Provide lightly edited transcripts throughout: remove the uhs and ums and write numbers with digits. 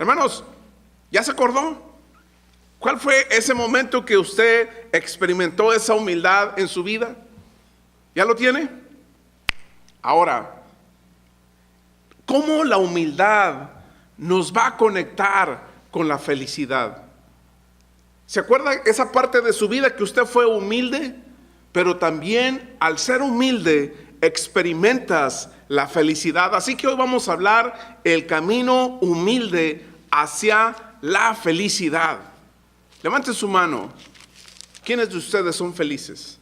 Hermanos, ¿ya se acordó? ¿Cuál fue ese momento que usted experimentó esa humildad en su vida? ¿Ya lo tiene? Ahora, ¿cómo la humildad nos va a conectar con la felicidad? ¿Se acuerda esa parte de su vida que usted fue humilde? Pero también al ser humilde experimentas la felicidad. Así que hoy vamos a hablar el camino humilde hacia la felicidad. Levante su mano. ¿Quiénes de ustedes son felices?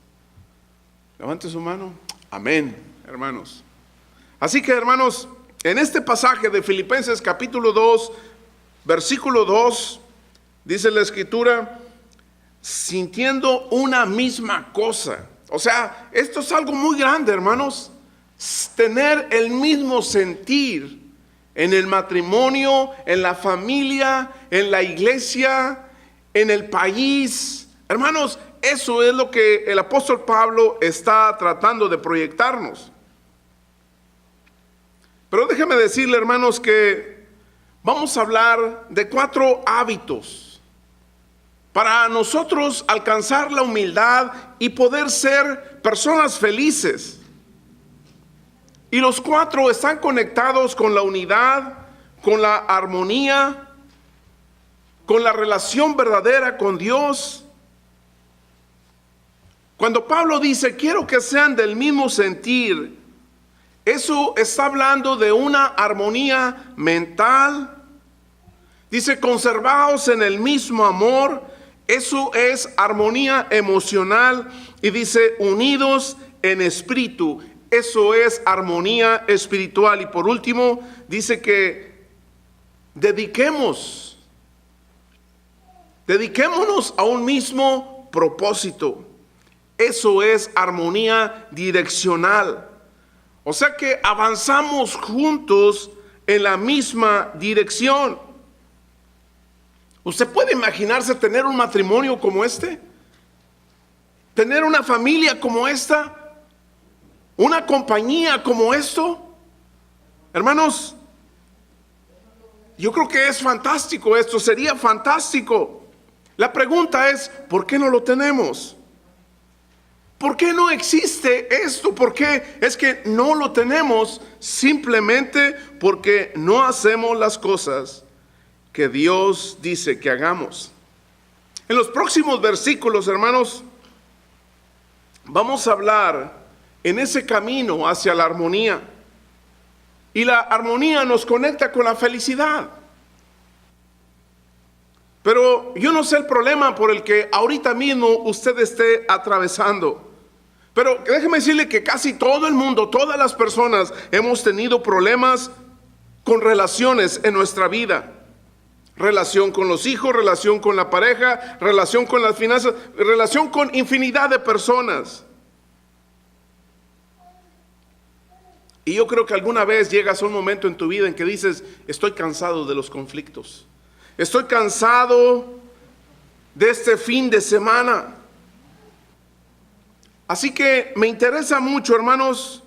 Levante su mano. Amén, hermanos. Así que, hermanos, en este pasaje de Filipenses capítulo 2, versículo 2, dice la escritura, sintiendo una misma cosa. O sea, esto es algo muy grande, hermanos. Tener el mismo sentir en el matrimonio, en la familia, en la iglesia, en el país. Hermanos, eso es lo que el apóstol Pablo está tratando de proyectarnos. Pero déjeme decirle, hermanos, que vamos a hablar de 4 hábitos para nosotros alcanzar la humildad y poder ser personas felices. Y los 4 están conectados con la unidad, con la armonía, con la relación verdadera con Dios. Cuando Pablo dice, quiero que sean del mismo sentir, eso está hablando de una armonía mental. Dice, conservaos en el mismo amor. Eso es armonía emocional. Y dice, unidos en espíritu. Eso es armonía espiritual. Y por último, dice que dediquémonos a un mismo propósito. Eso es armonía direccional. O sea que avanzamos juntos en la misma dirección. ¿Usted puede imaginarse tener un matrimonio como este? ¿Tener una familia como esta? ¿Una compañía como esto? Hermanos, yo creo que es fantástico esto, sería fantástico. La pregunta es, ¿por qué no lo tenemos? ¿Por qué no existe esto? ¿Por qué es que no lo tenemos? Simplemente porque no hacemos las cosas que Dios dice que hagamos. En los próximos versículos, hermanos, vamos a hablar en ese camino hacia la armonía. Y la armonía nos conecta con la felicidad. Pero yo no sé el problema por el que ahorita mismo usted esté atravesando. Pero déjeme decirle que casi todo el mundo, todas las personas hemos tenido problemas con relaciones en nuestra vida. Relación con los hijos, relación con la pareja, relación con las finanzas, relación con infinidad de personas. Y yo creo que alguna vez llegas a un momento en tu vida en que dices, estoy cansado de los conflictos. Estoy cansado de este fin de semana. Así que me interesa mucho, hermanos,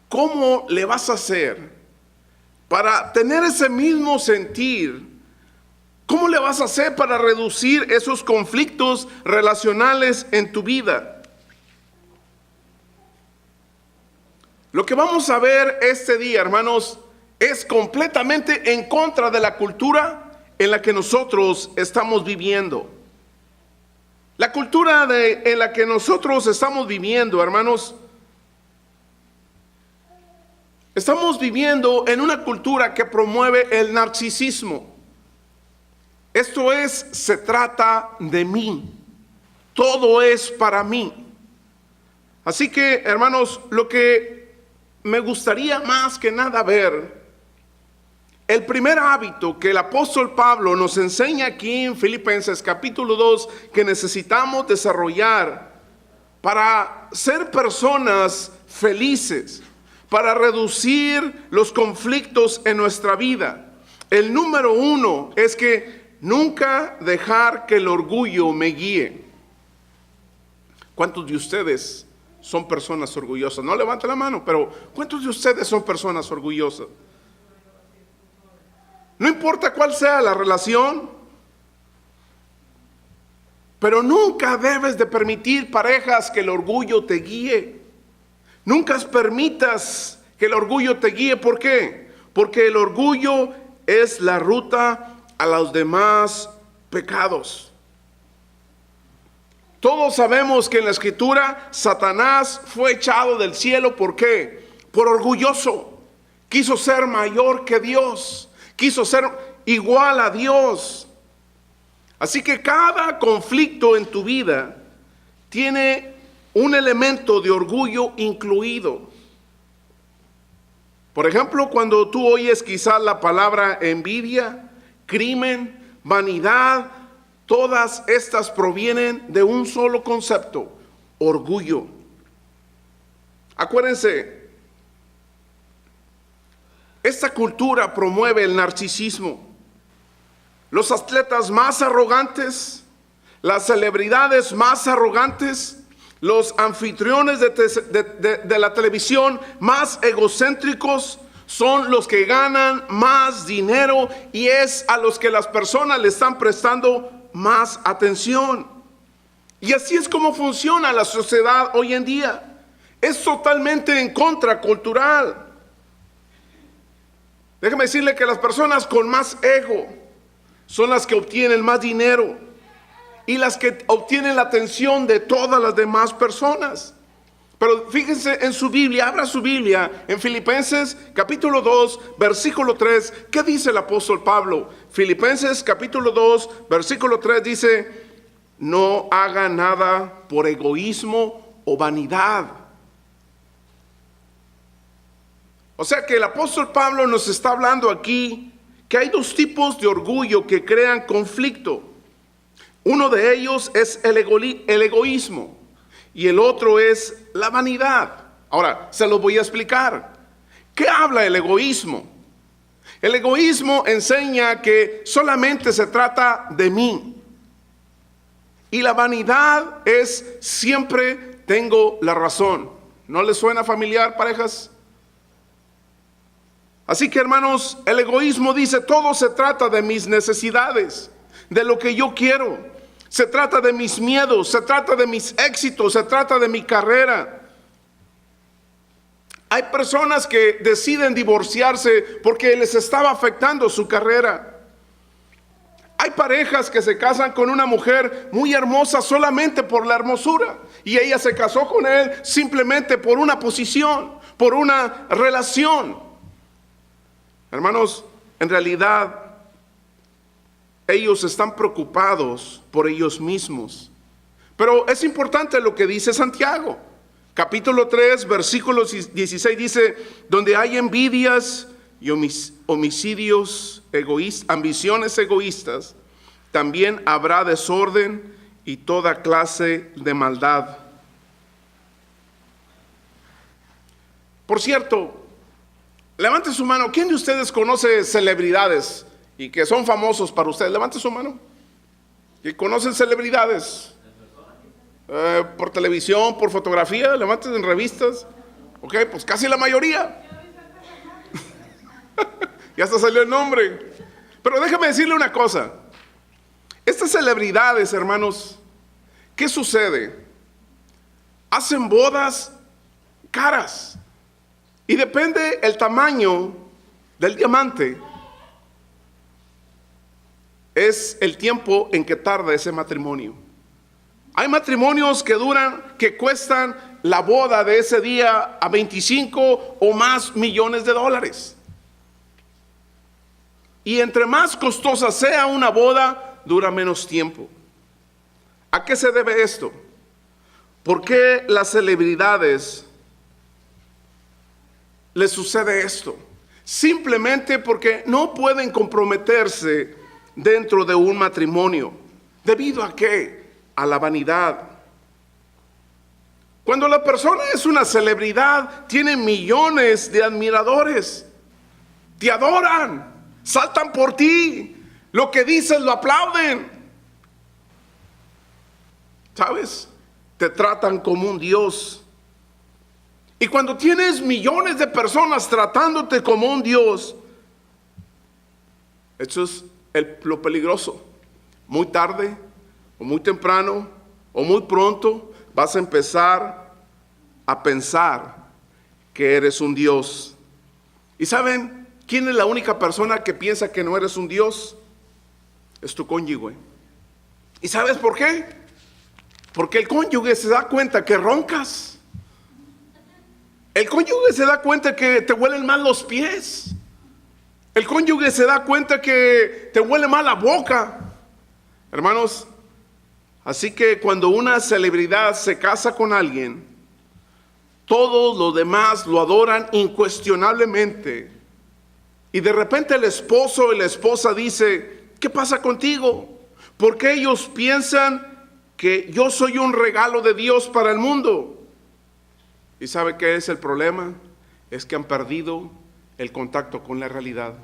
¿cómo le vas a hacer para tener ese mismo sentir? ¿Cómo le vas a hacer para reducir esos conflictos relacionales en tu vida? Lo que vamos a ver este día, hermanos, es completamente en contra de la cultura en la que nosotros estamos viviendo. La cultura en la que nosotros estamos viviendo, hermanos, estamos viviendo en una cultura que promueve el narcisismo. Esto es, se trata de mí. Todo es para mí. Así que, hermanos, lo que me gustaría más que nada ver, el primer hábito que el apóstol Pablo nos enseña aquí en Filipenses capítulo 2 que necesitamos desarrollar para ser personas felices, para reducir los conflictos en nuestra vida. El número 1 es que nunca dejar que el orgullo me guíe. ¿Cuántos de ustedes son personas orgullosas? No levante la mano, pero ¿cuántos de ustedes son personas orgullosas? No importa cuál sea la relación, pero nunca debes de permitir, parejas, que el orgullo te guíe. Nunca permitas que el orgullo te guíe. ¿Por qué? Porque el orgullo es la ruta a los demás pecados. Todos sabemos que en la Escritura Satanás fue echado del cielo. ¿Por qué? Por orgulloso. Quiso ser mayor que Dios. Quiso ser igual a Dios. Así que cada conflicto en tu vida tiene un elemento de orgullo incluido. Por ejemplo, cuando tú oyes quizás la palabra envidia, crimen, vanidad, todas estas provienen de un solo concepto: orgullo. Acuérdense, esta cultura promueve el narcisismo. Los atletas más arrogantes, las celebridades más arrogantes, los anfitriones de la televisión más egocéntricos son los que ganan más dinero, y es a los que las personas le están prestando más atención. Y así es como funciona la sociedad hoy en día. Es totalmente en contracultural. Déjeme decirle que las personas con más ego son las que obtienen más dinero y las que obtienen la atención de todas las demás personas. Pero fíjense en su Biblia, abra su Biblia en Filipenses capítulo 2, versículo 3. ¿Qué dice el apóstol Pablo? Filipenses capítulo 2, versículo 3 dice: no haga nada por egoísmo o vanidad. O sea que el apóstol Pablo nos está hablando aquí que hay dos tipos de orgullo que crean conflicto. Uno de ellos es el egoísmo y el otro es la vanidad. Ahora, se los voy a explicar. ¿Qué habla el egoísmo? El egoísmo enseña que solamente se trata de mí. Y la vanidad es siempre tengo la razón. ¿No les suena familiar, parejas? Así que, hermanos, el egoísmo dice: todo se trata de mis necesidades, de lo que yo quiero. Se trata de mis miedos, se trata de mis éxitos, se trata de mi carrera. Hay personas que deciden divorciarse porque les estaba afectando su carrera. Hay parejas que se casan con una mujer muy hermosa solamente por la hermosura, y ella se casó con él simplemente por una posición, por una relación. Hermanos, en realidad ellos están preocupados por ellos mismos. Pero es importante lo que dice Santiago. Capítulo 3, versículo 16 dice: donde hay envidias y homicidios, ambiciones egoístas, también habrá desorden y toda clase de maldad. Por cierto, levante su mano. ¿Quién de ustedes conoce celebridades y que son famosos para ustedes? Levante su mano. ¿Y conocen celebridades? Por televisión, por fotografía, levanten en revistas. Ok, pues casi la mayoría. Ya hasta salió el nombre. Pero déjame decirle una cosa. Estas celebridades, hermanos, ¿qué sucede? Hacen bodas caras. Y depende el tamaño del diamante, es el tiempo en que tarda ese matrimonio. Hay matrimonios que cuestan la boda de ese día a 25 o más millones de dólares. Y entre más costosa sea una boda, dura menos tiempo. ¿A qué se debe esto? ¿Por qué las celebridades les sucede esto? Simplemente porque no pueden comprometerse dentro de un matrimonio. ¿Debido a qué? A la vanidad. Cuando la persona es una celebridad, tiene millones de admiradores. Te adoran, saltan por ti, lo que dices lo aplauden. ¿Sabes? Te tratan como un Dios. Y cuando tienes millones de personas tratándote como un Dios, Eso es lo peligroso. Muy tarde, o muy temprano, o muy pronto, vas a empezar a pensar que eres un Dios. ¿Y saben quién es la única persona que piensa que no eres un Dios? Es tu cónyuge. ¿Y sabes por qué? Porque el cónyuge se da cuenta que roncas. El cónyuge se da cuenta que te huelen mal los pies. El cónyuge se da cuenta que te huele mal la boca. Hermanos, así que cuando una celebridad se casa con alguien, todos los demás lo adoran incuestionablemente. Y de repente el esposo y la esposa dice: ¿qué pasa contigo? ¿Por qué ellos piensan que yo soy un regalo de Dios para el mundo? ¿Y sabe qué es el problema? Es que han perdido el contacto con la realidad.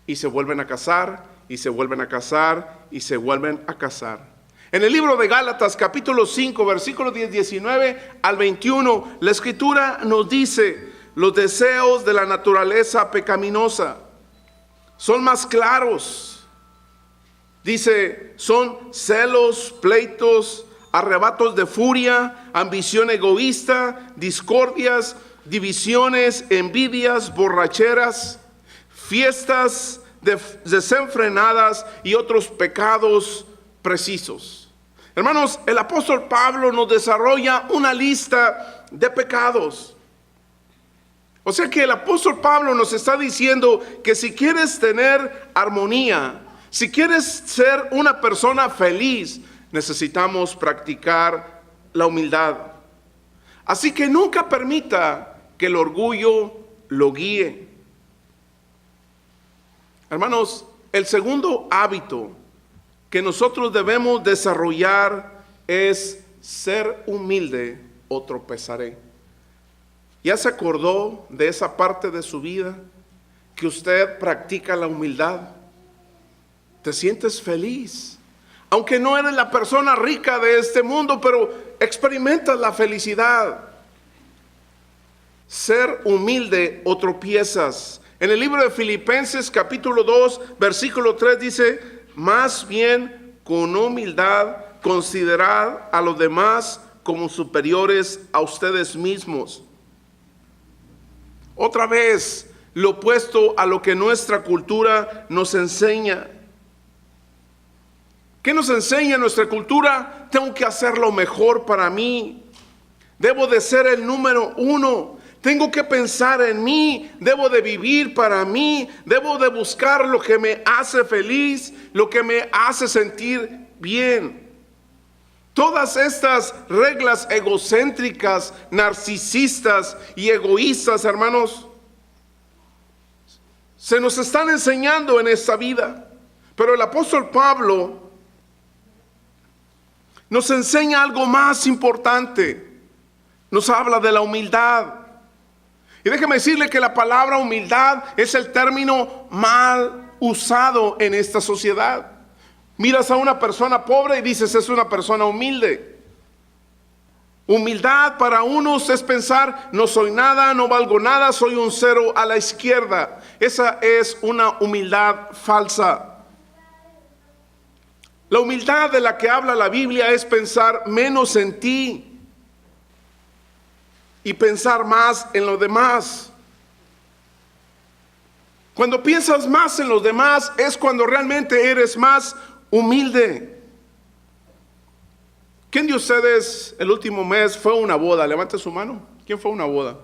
Y se vuelven a casar, y se vuelven a casar, y se vuelven a casar. En el libro de Gálatas, capítulo 5, versículos 19 al 21, la Escritura nos dice: los deseos de la naturaleza pecaminosa son más claros. Dice, son celos, pleitos, arrebatos de furia, ambición egoísta, discordias, divisiones, envidias, borracheras, fiestas desenfrenadas y otros pecados precisos. Hermanos, el apóstol Pablo nos desarrolla una lista de pecados. O sea que el apóstol Pablo nos está diciendo que si quieres tener armonía, si quieres ser una persona feliz, necesitamos practicar la humildad. Así que nunca permita que el orgullo lo guíe. Hermanos, el segundo hábito que nosotros debemos desarrollar es ser humilde o tropezaré. ¿Ya se acordó de esa parte de su vida que usted practica la humildad? Te sientes feliz, aunque no eres la persona rica de este mundo, pero experimentas la felicidad. Ser humilde o tropiezas. En el libro de Filipenses capítulo 2 versículo 3 dice: más bien con humildad considerad a los demás como superiores a ustedes mismos. Otra vez, lo opuesto a lo que nuestra cultura nos enseña. ¿Qué nos enseña nuestra cultura? Tengo que hacer lo mejor para mí. Debo de ser el número uno. Tengo que pensar en mí. Debo de vivir para mí. Debo de buscar lo que me hace feliz, lo que me hace sentir bien. Todas estas reglas egocéntricas, narcisistas y egoístas, hermanos, se nos están enseñando en esta vida. Pero el apóstol Pablo nos enseña algo más importante. Nos habla de la humildad. Y déjeme decirle que la palabra humildad es el término mal usado en esta sociedad. Miras a una persona pobre y dices: es una persona humilde. Humildad para unos es pensar: no soy nada, no valgo nada, soy un cero a la izquierda. Esa es una humildad falsa. La humildad de la que habla la Biblia es pensar menos en ti y pensar más en los demás. Cuando piensas más en los demás es cuando realmente eres más humilde. ¿Quién de ustedes el último mes fue a una boda? Levante su mano. ¿Quién fue a una boda?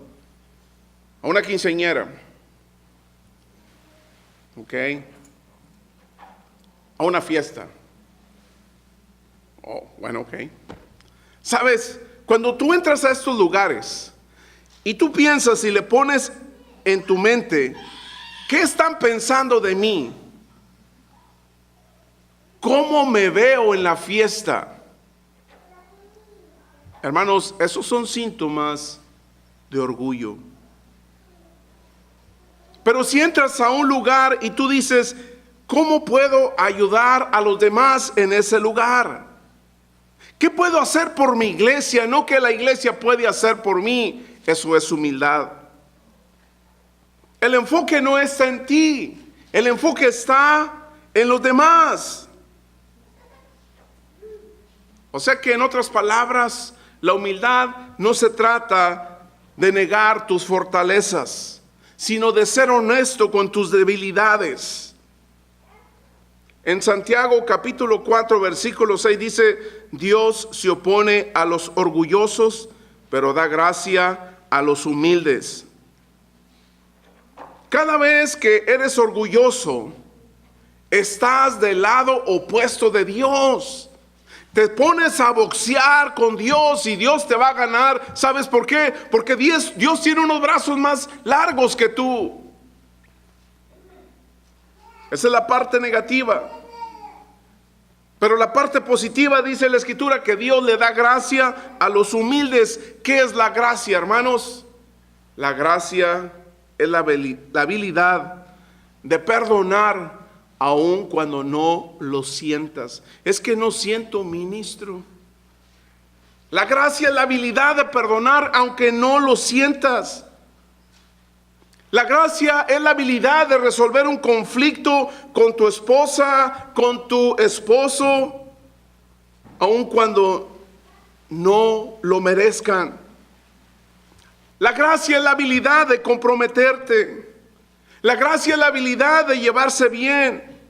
A una quinceañera. Ok. A una fiesta. Oh, bueno, ok. Sabes, cuando tú entras a estos lugares y tú piensas y le pones en tu mente: ¿qué están pensando de mí? ¿Cómo me veo en la fiesta? Hermanos, esos son síntomas de orgullo. Pero si entras a un lugar y tú dices: ¿cómo puedo ayudar a los demás en ese lugar? ¿Qué puedo hacer por mi iglesia? No que la iglesia puede hacer por mí. Eso es humildad. El enfoque no está en ti. El enfoque está en los demás. O sea que, en otras palabras, la humildad no se trata de negar tus fortalezas, sino de ser honesto con tus debilidades. En Santiago capítulo 4 versículo 6 dice: Dios se opone a los orgullosos, pero da gracia a los humildes. Cada vez que eres orgulloso, estás del lado opuesto de Dios. Te pones a boxear con Dios y Dios te va a ganar. ¿Sabes por qué? Porque Dios tiene unos brazos más largos que tú. Esa es la parte negativa. Pero la parte positiva, dice la Escritura, que Dios le da gracia a los humildes. ¿Qué es la gracia, hermanos? La gracia es la habilidad de perdonar aun cuando no lo sientas. Es que no siento, ministro. La gracia es la habilidad de perdonar aunque no lo sientas. La gracia es la habilidad de resolver un conflicto con tu esposa, con tu esposo, aun cuando no lo merezcan. La gracia es la habilidad de comprometerte. La gracia es la habilidad de llevarse bien.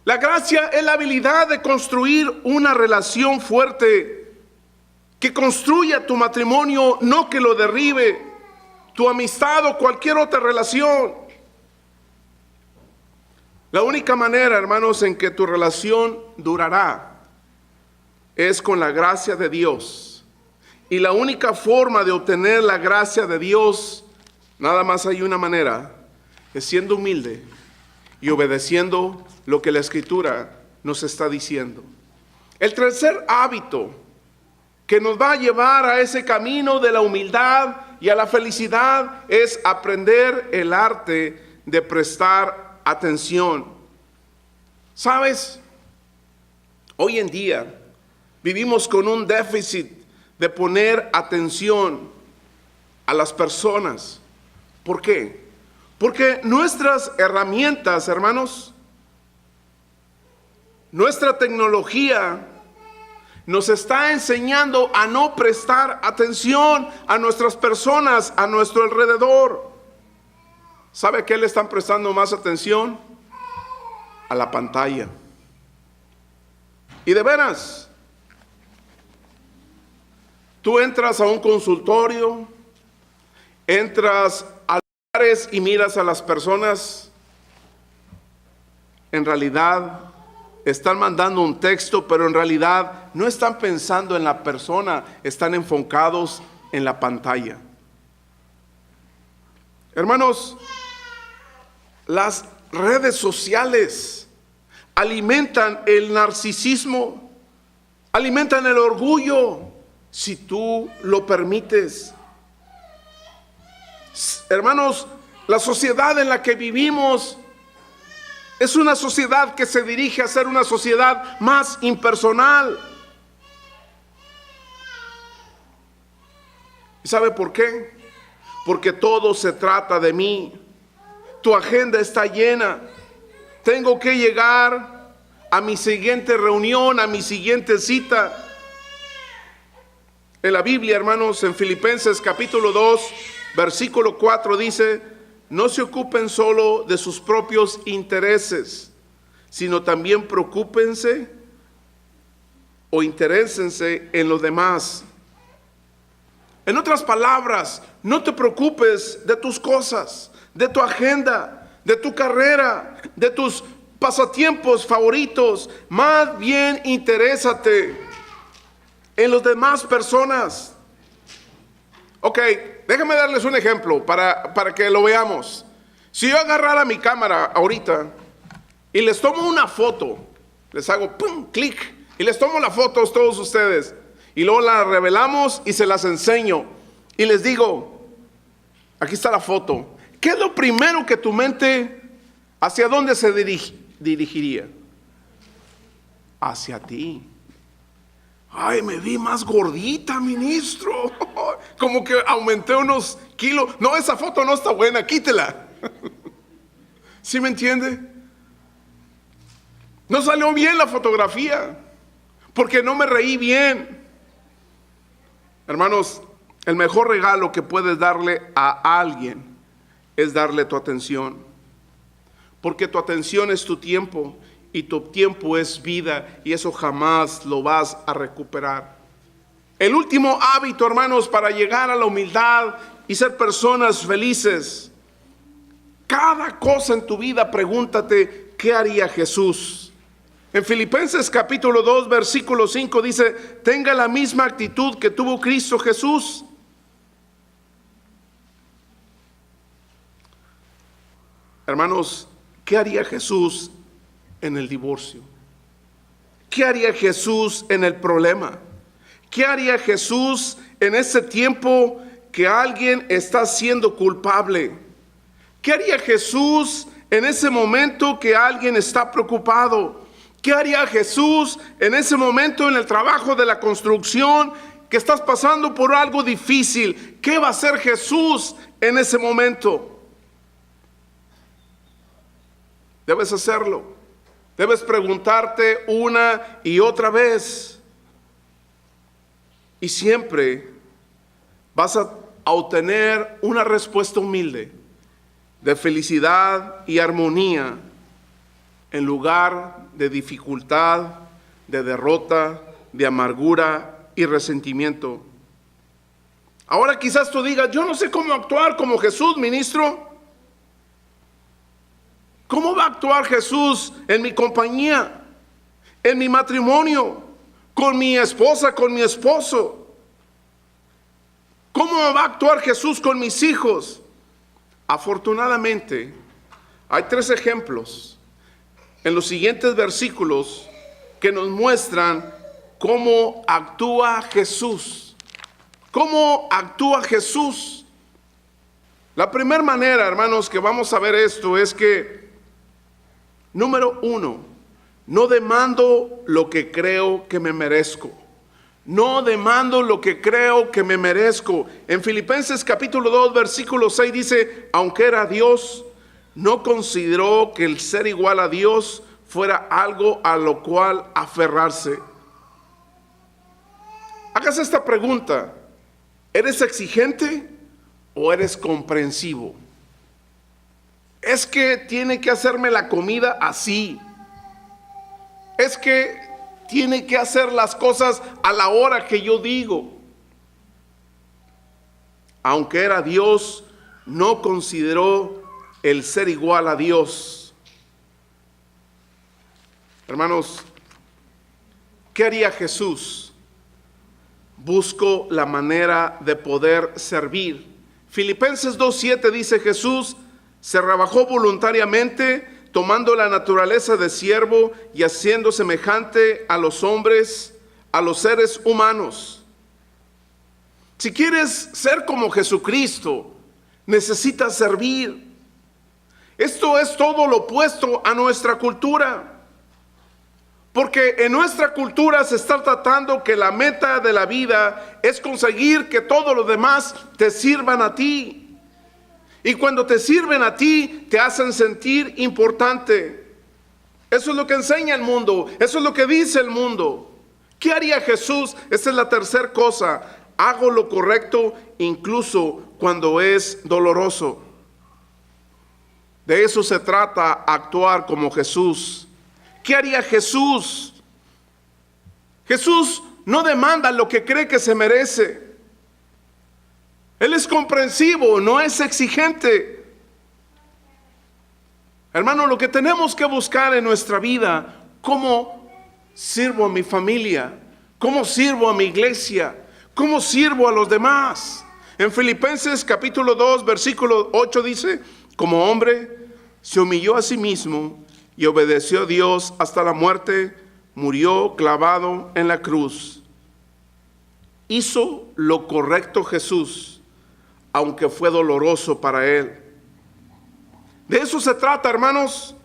La gracia es la habilidad de construir una relación fuerte que construya tu matrimonio, no que lo derribe, tu amistad o cualquier otra relación. La única manera, hermanos, en que tu relación durará es con la gracia de Dios. Y la única forma de obtener la gracia de Dios, nada más hay una manera: es siendo humilde y obedeciendo lo que la Escritura nos está diciendo. El tercer hábito que nos va a llevar a ese camino de la humildad y a la felicidad es aprender el arte de prestar atención. ¿Sabes? Hoy en día vivimos con un déficit de poner atención a las personas. ¿Por qué? Porque nuestras herramientas, hermanos, nuestra tecnología nos está enseñando a no prestar atención a nuestras personas a nuestro alrededor. ¿Sabe a qué le están prestando más atención? A la pantalla. Y de veras, tú entras a un consultorio, entras a lugares y miras a las personas, en realidad están mandando un texto, pero en realidad no están pensando en la persona, están enfocados en la pantalla. Hermanos, las redes sociales alimentan el narcisismo, alimentan el orgullo, si tú lo permites. Hermanos, la sociedad en la que vivimos es una sociedad que se dirige a ser una sociedad más impersonal. ¿Y sabe por qué? Porque todo se trata de mí. Tu agenda está llena. Tengo que llegar a mi siguiente reunión, a mi siguiente cita. En la Biblia, hermanos, en Filipenses capítulo 2, versículo 4 dice: no se ocupen solo de sus propios intereses, sino también preocúpense o interésense en los demás. En otras palabras, no te preocupes de tus cosas, de tu agenda, de tu carrera, de tus pasatiempos favoritos. Más bien interésate en las demás personas. Ok, déjenme darles un ejemplo para que lo veamos. Si yo agarrara mi cámara ahorita y les tomo una foto, les hago pum, clic, y les tomo la foto a todos ustedes, y luego la revelamos y se las enseño, y les digo: aquí está la foto. ¿Qué es lo primero que tu mente, hacia dónde se dirigiría? Hacia ti. Ay, me vi más gordita, ministro. Como que aumenté unos kilos. No, esa foto no está buena, quítela. ¿Sí me entiende? No salió bien la fotografía, porque no me reí bien. Hermanos, el mejor regalo que puedes darle a alguien es darle tu atención. Porque tu atención es tu tiempo y tu tiempo es vida y eso jamás lo vas a recuperar. El último hábito, hermanos, para llegar a la humildad y ser personas felices. Cada cosa en tu vida pregúntate, ¿qué haría Jesús? En Filipenses capítulo 2, versículo 5 dice, tenga la misma actitud que tuvo Cristo Jesús. Hermanos, ¿qué haría Jesús en el divorcio? ¿Qué haría Jesús en el problema? ¿Qué haría Jesús en ese tiempo que alguien está siendo culpable? ¿Qué haría Jesús en ese momento que alguien está preocupado? ¿Qué haría Jesús en ese momento en el trabajo de la construcción que estás pasando por algo difícil? ¿Qué va a hacer Jesús en ese momento? Debes hacerlo. Debes preguntarte una y otra vez. Y siempre vas a obtener una respuesta humilde de felicidad y armonía en lugar de dificultad, de derrota, de amargura y resentimiento. Ahora quizás tú digas, yo no sé cómo actuar como Jesús, ministro. ¿Cómo va a actuar Jesús en mi compañía, en mi matrimonio, con mi esposa, con mi esposo? ¿Cómo va a actuar Jesús con mis hijos? Afortunadamente, hay 3 ejemplos en los siguientes versículos que nos muestran cómo actúa Jesús. ¿Cómo actúa Jesús? La primera manera, hermanos, que vamos a ver esto es que, número 1, no demando lo que creo que me merezco. No demando lo que creo que me merezco. En Filipenses capítulo 2, versículo 6 dice, aunque era Dios, no consideró que el ser igual a Dios fuera algo a lo cual aferrarse. Hágase esta pregunta, ¿eres exigente o eres comprensivo? Es que tiene que hacerme la comida así. Es que tiene que hacer las cosas a la hora que yo digo. Aunque era Dios, no consideró el ser igual a Dios. Hermanos, ¿qué haría Jesús? Busco la manera de poder servir. Filipenses 2:7 dice, Jesús se rebajó voluntariamente, tomando la naturaleza de siervo y haciendo semejante a los hombres, a los seres humanos. Si quieres ser como Jesucristo, necesitas servir. Esto es todo lo opuesto a nuestra cultura. Porque en nuestra cultura se está tratando que la meta de la vida es conseguir que todos los demás te sirvan a ti. Y cuando te sirven a ti, te hacen sentir importante. Eso es lo que enseña el mundo. Eso es lo que dice el mundo. ¿Qué haría Jesús? Esta es la tercera cosa. Hago lo correcto incluso cuando es doloroso. De eso se trata, actuar como Jesús. ¿Qué haría Jesús? Jesús no demanda lo que cree que se merece. Él es comprensivo, no es exigente. Hermano, lo que tenemos que buscar en nuestra vida, ¿cómo sirvo a mi familia? ¿Cómo sirvo a mi iglesia? ¿Cómo sirvo a los demás? En Filipenses capítulo 2, versículo 8 dice, como hombre se humilló a sí mismo y obedeció a Dios hasta la muerte, murió clavado en la cruz. Hizo lo correcto Jesús, aunque fue doloroso para él. De eso se trata, hermanos.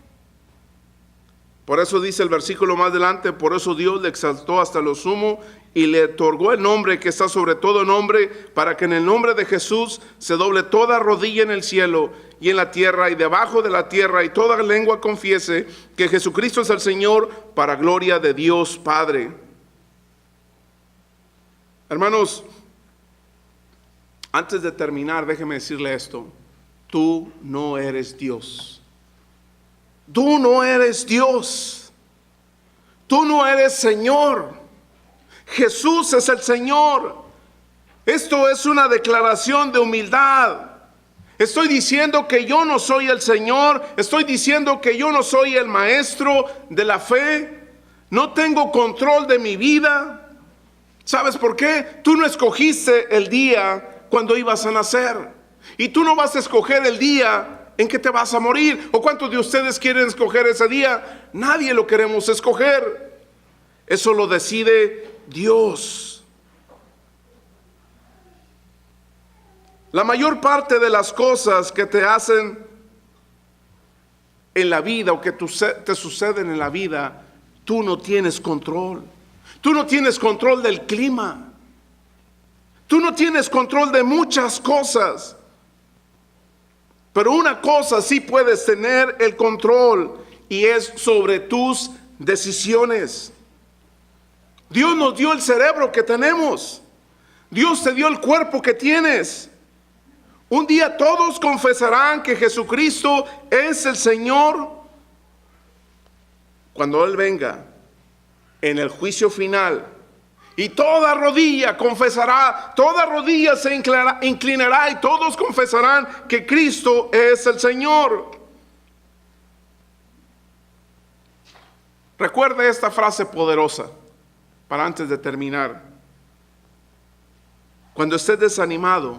Por eso dice el versículo más adelante, por eso Dios le exaltó hasta lo sumo y le otorgó el nombre que está sobre todo nombre, para que en el nombre de Jesús se doble toda rodilla en el cielo y en la tierra y debajo de la tierra, y toda lengua confiese que Jesucristo es el Señor, para gloria de Dios Padre. Hermanos, antes de terminar, déjeme decirle esto: tú no eres Dios. Tú no eres Dios. Tú no eres Señor. Jesús es el Señor. Esto es una declaración de humildad. Estoy diciendo que yo no soy el Señor. Estoy diciendo que yo no soy el maestro de la fe. No tengo control de mi vida. ¿Sabes por qué? Tú no escogiste el día cuando ibas a nacer. Y tú no vas a escoger el día en que te vas a morir. ¿O cuántos de ustedes quieren escoger ese día? Nadie lo queremos escoger. Eso lo decide Dios. La mayor parte de las cosas que te hacen en la vida o que te suceden en la vida, tú no tienes control. Tú no tienes control del clima. Tú no tienes control de muchas cosas. Pero una cosa sí puedes tener el control, y es sobre tus decisiones. Dios nos dio el cerebro que tenemos. Dios te dio el cuerpo que tienes. Un día todos confesarán que Jesucristo es el Señor cuando Él venga en el juicio final. Y toda rodilla confesará, toda rodilla se inclinará y todos confesarán que Cristo es el Señor. Recuerde esta frase poderosa para antes de terminar. Cuando esté desanimado,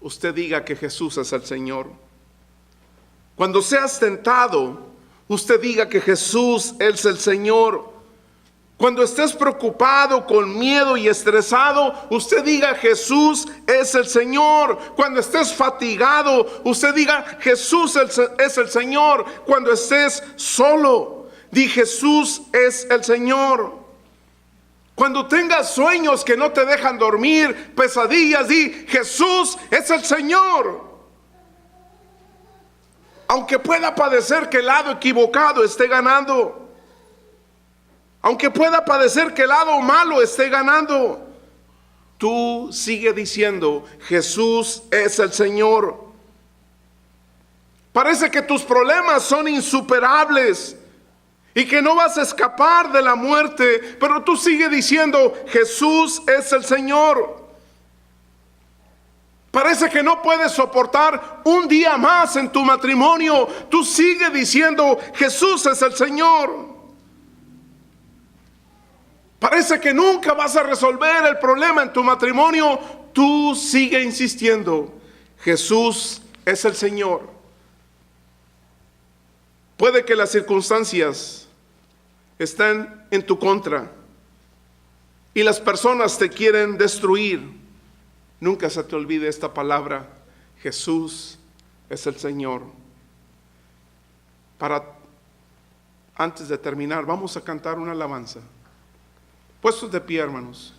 usted diga que Jesús es el Señor. Cuando seas tentado, usted diga que Jesús es el Señor. Cuando estés preocupado, con miedo y estresado, usted diga Jesús es el Señor. Cuando estés fatigado, usted diga Jesús es el Señor. Cuando estés solo, di Jesús es el Señor. Cuando tengas sueños que no te dejan dormir, pesadillas, di Jesús es el Señor. Aunque pueda padecer que el lado equivocado esté ganando, aunque pueda padecer que el lado malo esté ganando, tú sigue diciendo Jesús es el Señor. Parece que tus problemas son insuperables y que no vas a escapar de la muerte, pero tú sigue diciendo Jesús es el Señor. Parece que no puedes soportar un día más en tu matrimonio, tú sigue diciendo Jesús es el Señor. Parece que nunca vas a resolver el problema en tu matrimonio, tú sigue insistiendo Jesús es el Señor. Puede que las circunstancias estén en tu contra y las personas te quieren destruir. Nunca se te olvide esta palabra: Jesús es el Señor. Antes de terminar, vamos a cantar una alabanza. Puestos de pie, hermanos.